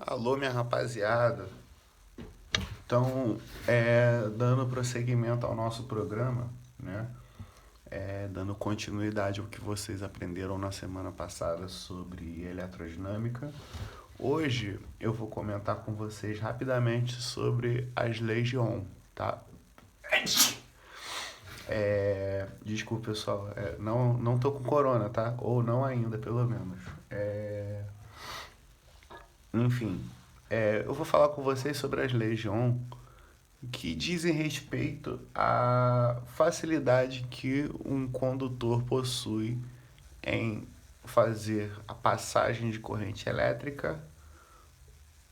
Alô, minha rapaziada. Então, dando prosseguimento ao nosso programa, né? Dando continuidade ao que vocês aprenderam na semana passada sobre eletrodinâmica. Hoje eu vou comentar com vocês rapidamente sobre as leis de Ohm, tá? Desculpa, pessoal, não tô com corona, tá? Ou não ainda, pelo menos. Enfim, eu vou falar com vocês sobre as leis de Ohm que dizem respeito à facilidade que um condutor possui em fazer a passagem de corrente elétrica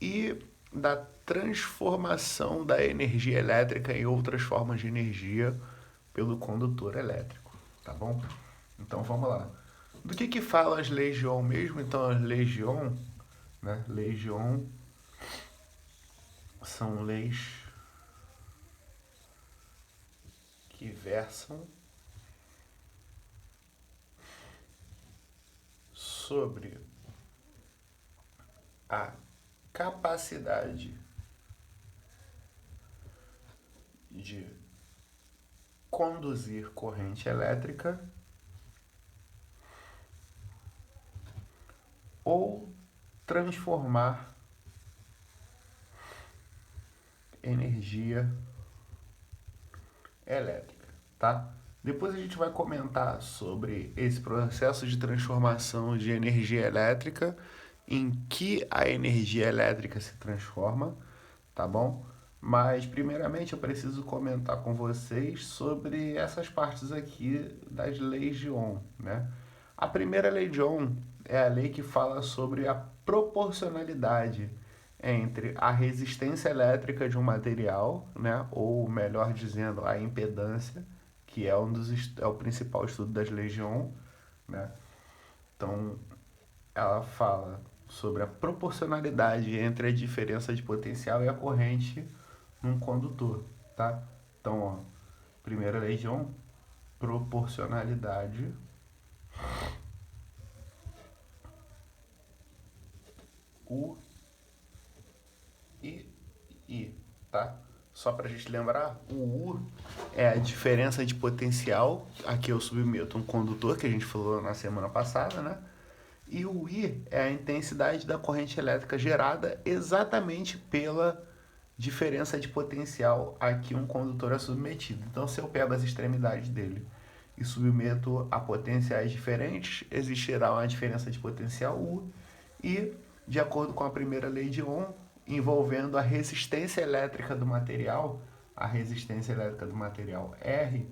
e da transformação da energia elétrica em outras formas de energia pelo condutor elétrico, tá bom? Então vamos lá. Do que falam as leis de Ohm mesmo? Então as leis de Ohm, né? Leis de Ohm são leis que versam sobre a capacidade de conduzir corrente elétrica ou transformar energia elétrica, tá? Depois a gente vai comentar sobre esse processo de transformação de energia elétrica, em que a energia elétrica se transforma, tá bom? Mas primeiramente eu preciso comentar com vocês sobre essas partes aqui das leis de Ohm, né? A primeira lei de Ohm é a lei que fala sobre a proporcionalidade entre a resistência elétrica de um material, né, ou melhor dizendo, a impedância, que é é o principal estudo das leis de Ohm, né? Então, ela fala sobre a proporcionalidade entre a diferença de potencial e a corrente num condutor, tá? Então, ó, primeira lei de Ohm, proporcionalidade U e I, tá? Só para a gente lembrar, o U é a diferença de potencial a que eu submeto um condutor, que a gente falou na semana passada, né? E o I é a intensidade da corrente elétrica gerada exatamente pela diferença de potencial a que um condutor é submetido. Então, se eu pego as extremidades dele e submeto a potenciais diferentes, existirá uma diferença de potencial U e, de acordo com a primeira lei de Ohm, envolvendo a resistência elétrica do material, a resistência elétrica do material R,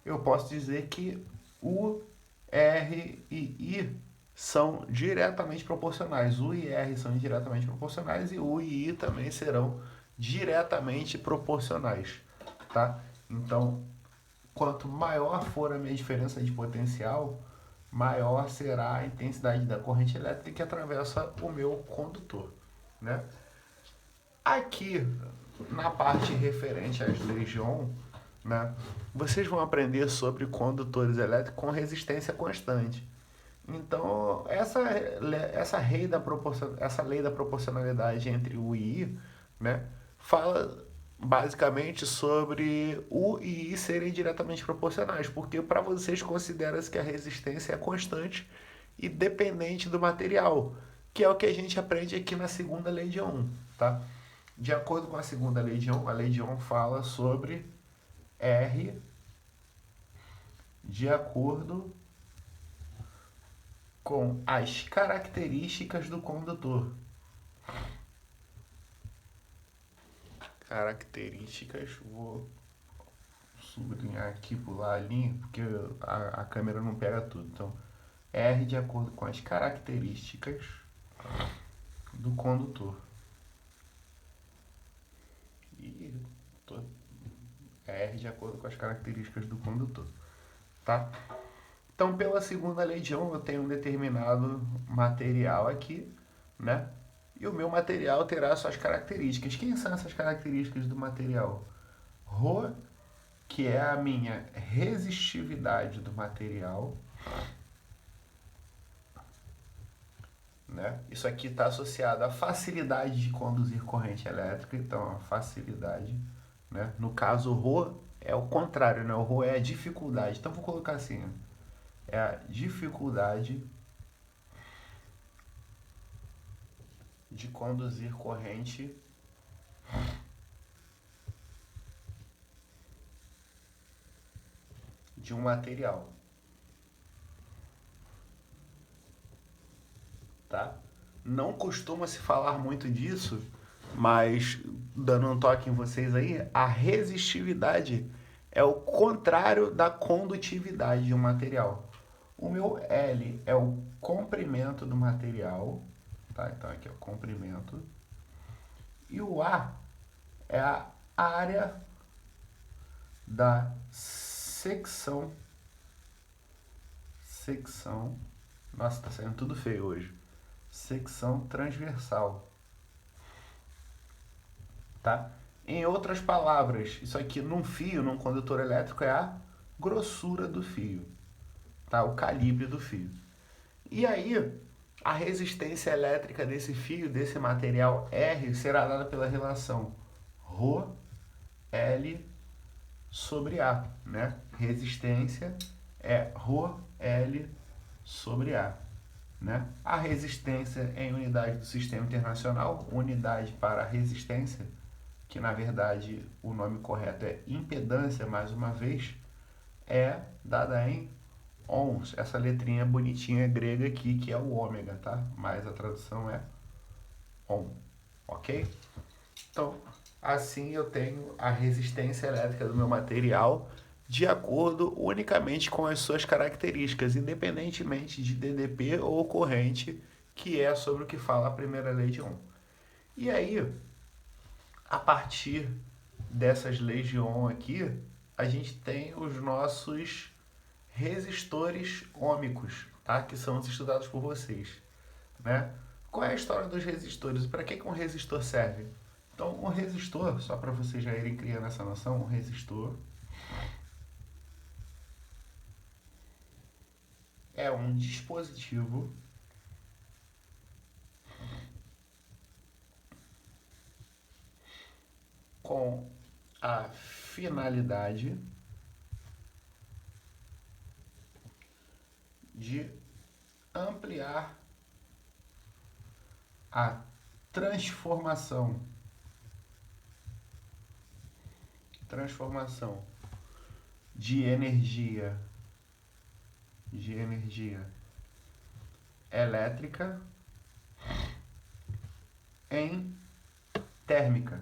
eu posso dizer que U, R e I são diretamente proporcionais. U e R são diretamente proporcionais e U e I também serão diretamente proporcionais, tá? Então, quanto maior for a minha diferença de potencial, maior será a intensidade da corrente elétrica que atravessa o meu condutor, né? Aqui, na parte referente às leis de Ohm, né, vocês vão aprender sobre condutores elétricos com resistência constante. Então, essa lei da proporcionalidade entre U e I, né, fala basicamente sobre U e I serem diretamente proporcionais, porque para vocês considera-se que a resistência é constante e dependente do material, que é o que a gente aprende aqui na segunda lei de Ohm, tá? De acordo com a segunda lei de Ohm, a lei de Ohm fala sobre R de acordo com as características do condutor. Características, vou sublinhar aqui, pular a linha, porque a câmera não pega tudo. Então, R de acordo com as características do condutor. E R de acordo com as características do condutor, tá? Então, pela segunda lei de Ohm, eu tenho um determinado material aqui, né? E o meu material terá suas características. Quem são essas características do material? Rho, que é a minha resistividade do material, né? Isso aqui está associado à facilidade de conduzir corrente elétrica, então a facilidade, né? No caso, Rho é o contrário, né? O Rho é a dificuldade. Então vou colocar assim, ó. É a dificuldade de conduzir corrente de um material, tá? Não costuma se falar muito disso, mas dando um toque em vocês aí, a resistividade é o contrário da condutividade de um material. O meu L é o comprimento do material, tá? Então aqui é o comprimento. E o A é a área da secção. Secção. Nossa, tá saindo tudo feio hoje. Secção transversal, tá? Em outras palavras, isso aqui num fio, num condutor elétrico, é a grossura do fio, tá? O calibre do fio. E aí, a resistência elétrica desse fio, desse material R, será dada pela relação ρ L sobre A, né? Resistência é ρ L sobre A, né? A resistência em unidade do sistema internacional, unidade para resistência, que na verdade o nome correto é impedância, mais uma vez, é dada em ohms, essa letrinha bonitinha grega aqui, que é o ômega, tá? Mas a tradução é ohm, ok? Então, assim eu tenho a resistência elétrica do meu material de acordo unicamente com as suas características, independentemente de DDP ou corrente, que é sobre o que fala a primeira lei de Ohm. E aí, a partir dessas leis de Ohm aqui, a gente tem os nossos resistores ômicos, tá? Que são os estudados por vocês, né? Qual é a história dos resistores? Para que um resistor serve? Então, um resistor, só para vocês já irem criando essa noção, um resistor é um dispositivo com a finalidade de ampliar a transformação de energia elétrica em térmica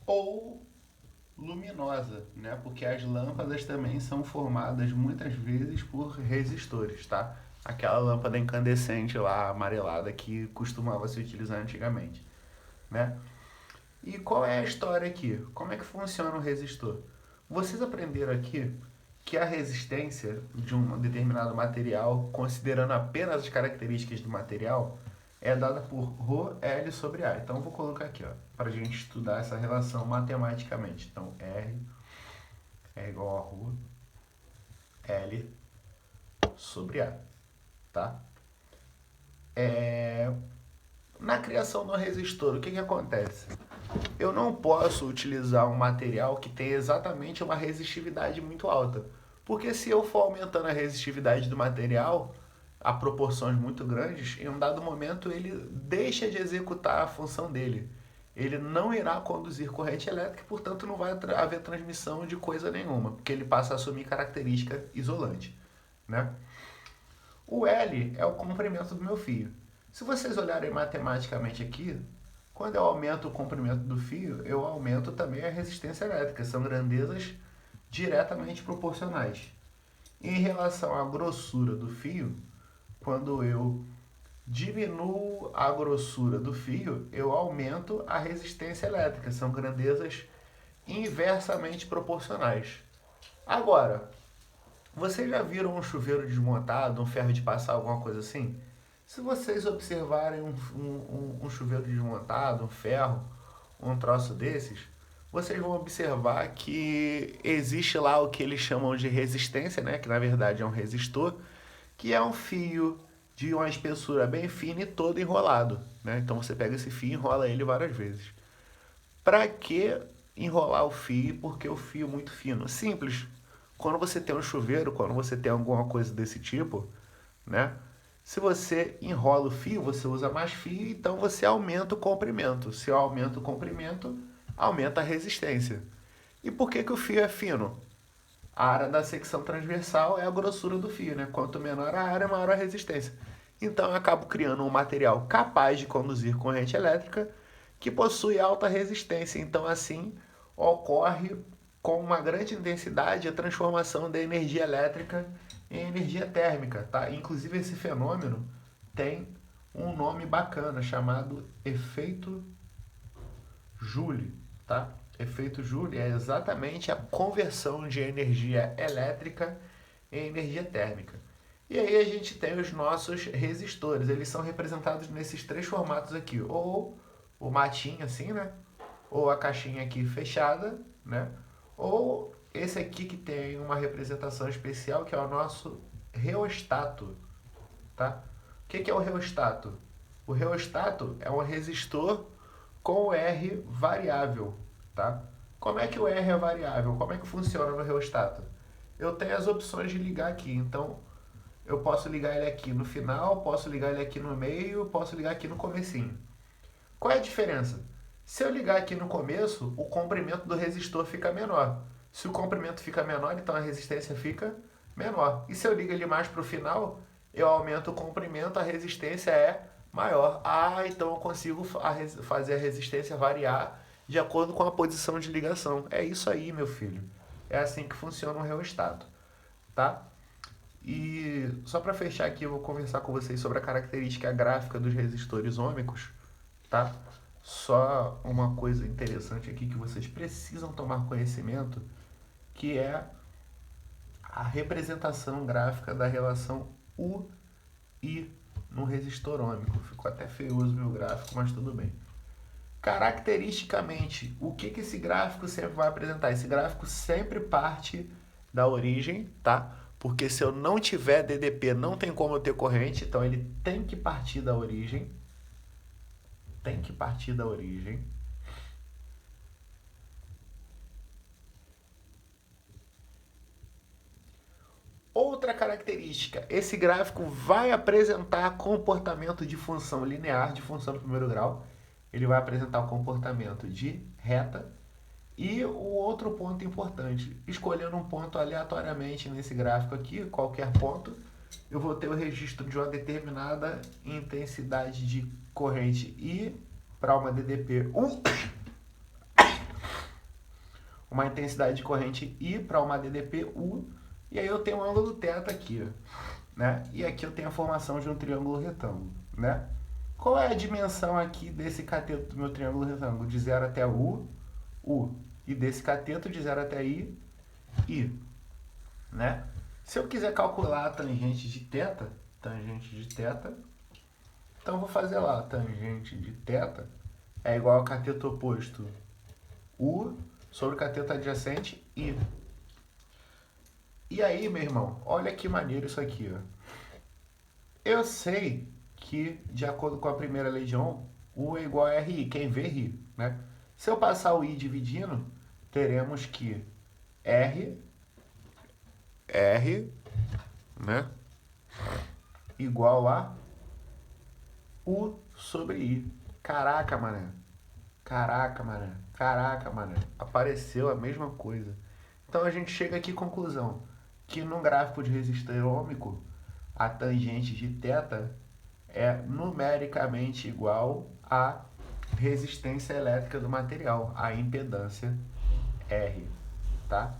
ou luminosa, né? Porque as lâmpadas também são formadas muitas vezes por resistores, tá? Aquela lâmpada incandescente lá, amarelada, que costumava se utilizar antigamente, né? E qual é a história aqui? Como é que funciona o resistor? Vocês aprenderam aqui que a resistência de um determinado material, considerando apenas as características do material, é dada por ρ L sobre A. Então, eu vou colocar aqui, ó, para a gente estudar essa relação matematicamente. Então, R é igual a ρ L sobre A, tá? Na criação do resistor, o que acontece? Eu não posso utilizar um material que tem exatamente uma resistividade muito alta, porque se eu for aumentando a resistividade do material a proporções muito grandes, em um dado momento ele deixa de executar a função dele. Ele não irá conduzir corrente elétrica e, portanto, não vai haver transmissão de coisa nenhuma, porque ele passa a assumir característica isolante, né? O L é o comprimento do meu fio. Se vocês olharem matematicamente aqui, quando eu aumento o comprimento do fio, eu aumento também a resistência elétrica. São grandezas diretamente proporcionais. Em relação à grossura do fio, quando eu diminuo a grossura do fio, eu aumento a resistência elétrica. São grandezas inversamente proporcionais. Agora, vocês já viram um chuveiro desmontado, um ferro de passar, alguma coisa assim? Se vocês observarem um chuveiro desmontado, um ferro, um troço desses, vocês vão observar que existe lá o que eles chamam de resistência, né? Que na verdade é um resistor, que é um fio de uma espessura bem fina e todo enrolado, né? Então você pega esse fio e enrola ele várias vezes. Para que enrolar o fio? Porque o fio é muito fino. Simples. Quando você tem um chuveiro, quando você tem alguma coisa desse tipo, né? Se você enrola o fio, você usa mais fio, então você aumenta o comprimento. Se eu aumento o comprimento, aumenta a resistência. E por que o fio é fino? A área da secção transversal é a grossura do fio, né? Quanto menor a área, maior a resistência. Então eu acabo criando um material capaz de conduzir corrente elétrica que possui alta resistência. Então assim ocorre com uma grande intensidade a transformação da energia elétrica em energia térmica, tá? Inclusive esse fenômeno tem um nome bacana chamado efeito Joule, tá? Efeito Joule é exatamente a conversão de energia elétrica em energia térmica. E aí a gente tem os nossos resistores, eles são representados nesses três formatos aqui, ou o matinho assim, né? Ou a caixinha aqui fechada, né? Ou esse aqui que tem uma representação especial que é o nosso reostato, tá? O que é o reostato? O reostato é um resistor com o R variável, tá? Como é que o R é variável? Como é que funciona no reostato? Eu tenho as opções de ligar aqui, então eu posso ligar ele aqui no final, posso ligar ele aqui no meio, posso ligar aqui no comecinho. Qual é a diferença? Se eu ligar aqui no começo, o comprimento do resistor fica menor. Se o comprimento fica menor, então a resistência fica menor. E se eu ligo ele mais para o final, eu aumento o comprimento, a resistência é maior. Ah, então eu consigo fazer a resistência variar de acordo com a posição de ligação. É isso aí, meu filho. É assim que funciona o reostato, tá? E só para fechar aqui, eu vou conversar com vocês sobre a característica gráfica dos resistores ômicos, tá? Só uma coisa interessante aqui que vocês precisam tomar conhecimento, que é a representação gráfica da relação U-I no resistor ômico. Ficou até feioso o meu gráfico, mas tudo bem. Caracteristicamente, o que esse gráfico sempre vai apresentar? Esse gráfico sempre parte da origem, tá? Porque se eu não tiver DDP, não tem como eu ter corrente, então ele tem que partir da origem. Tem que partir da origem. Outra característica, esse gráfico vai apresentar comportamento de função linear, de função do primeiro grau. Ele vai apresentar o comportamento de reta. E o outro ponto importante, escolhendo um ponto aleatoriamente nesse gráfico aqui, qualquer ponto, eu vou ter o registro de uma determinada intensidade de corrente I para uma DDP 1, uma intensidade de corrente I para uma DDP U, e aí eu tenho um ângulo θ aqui, né? E aqui eu tenho a formação de um triângulo retângulo, né? Qual é a dimensão aqui desse cateto do meu triângulo retângulo? De 0 até U, U. E desse cateto de 0 até I, I. Né? Se eu quiser calcular a tangente de θ, então eu vou fazer lá, tangente de θ é igual ao cateto oposto U sobre o cateto adjacente I. E aí, meu irmão, olha que maneiro isso aqui, ó. Eu sei que, de acordo com a primeira lei de Ohm, U é igual a RI, quem vê ri, né? Se eu passar o I dividindo, teremos que R, né, igual a U sobre I. Caraca, mané. Apareceu a mesma coisa. Então a gente chega aqui à conclusão que no gráfico de resistor ômico, a tangente de θ é numericamente igual à resistência elétrica do material, a impedância R, tá?